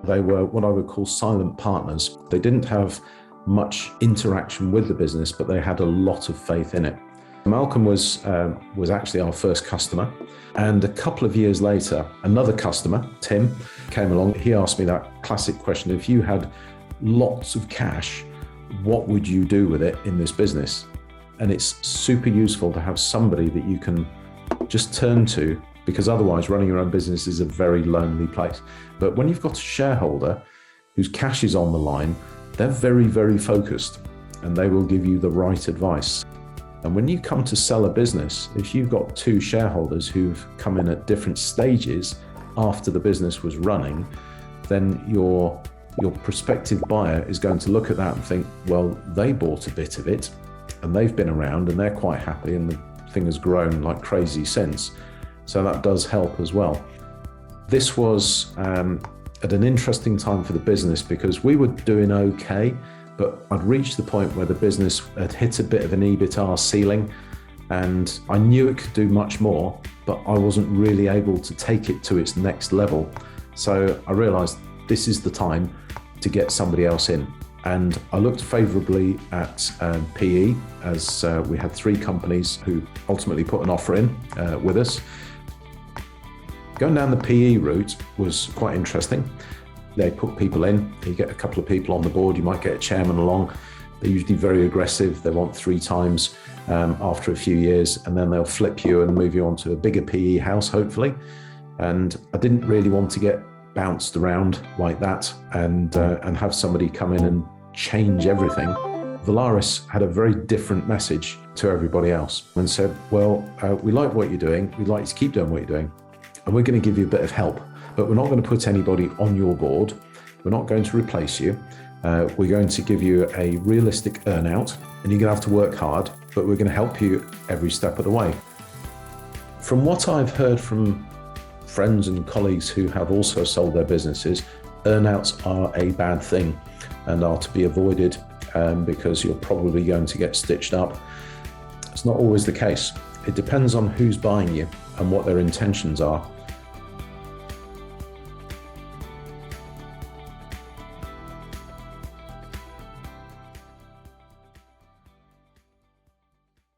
They were what I would call silent partners. They didn't have much interaction with the business, but they had a lot of faith in it. Malcolm was actually our first customer. And a couple of years later, another customer, Tim, came along. He asked me that classic question: if you had lots of cash, what would you do with it in this business? And it's super useful to have somebody that you can just turn to, because otherwise running your own business is a very lonely place. But when you've got a shareholder whose cash is on the line, they're very, very focused and they will give you the right advice. And when you come to sell a business, if you've got two shareholders who've come in at different stages after the business was running, then your prospective buyer is going to look at that and think, well, they bought a bit of it and they've been around and they're quite happy and the thing has grown like crazy since. So that does help as well. This was at an interesting time for the business because we were doing okay, but I'd reached the point where the business had hit a bit of an EBITDA ceiling and I knew it could do much more, but I wasn't really able to take it to its next level. So I realized this is the time to get somebody else in. And I looked favorably at PE, as we had three companies who ultimately put an offer in with us. Going down the PE route was quite interesting. They put people in, you get a couple of people on the board, you might get a chairman along. They're usually very aggressive. They want 3 times after a few years, and then they'll flip you and move you on to a bigger PE house, hopefully. And I didn't really want to get bounced around like that and have somebody come in and change everything. Valaris had a very different message to everybody else and said, well, we like what you're doing. We'd like you to keep doing what you're doing. And we're going to give you a bit of help, but we're not going to put anybody on your board. We're not going to replace you. We're going to give you a realistic earnout and you're going to have to work hard, but we're going to help you every step of the way. From what I've heard from friends and colleagues who have also sold their businesses, earnouts are a bad thing and are to be avoided because you're probably going to get stitched up. It's not always the case. It depends on who's buying you and what their intentions are.